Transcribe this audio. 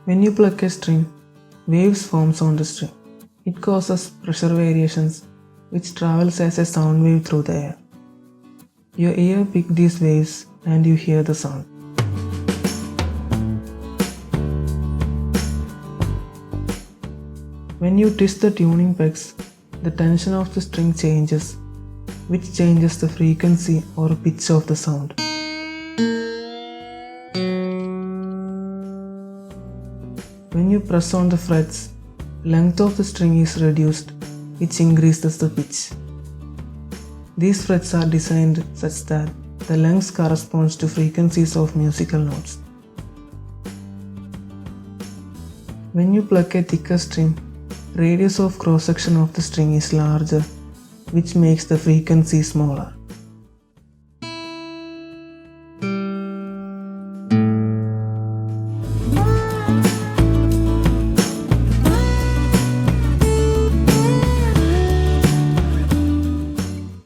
When you pluck a string, waves forms on the string. It causes pressure variations which travels as a sound wave through the air. Your ear picks these waves and you hear the sound. When you twist the tuning pegs, the tension of the string changes, which changes the frequency or pitch of the sound. When you press on the frets, length of the string is reduced, which increases the pitch. These frets are designed such that the length corresponds to frequencies of musical notes. When you pluck a thicker string, radius of cross-section of the string is larger, which makes the frequency smaller.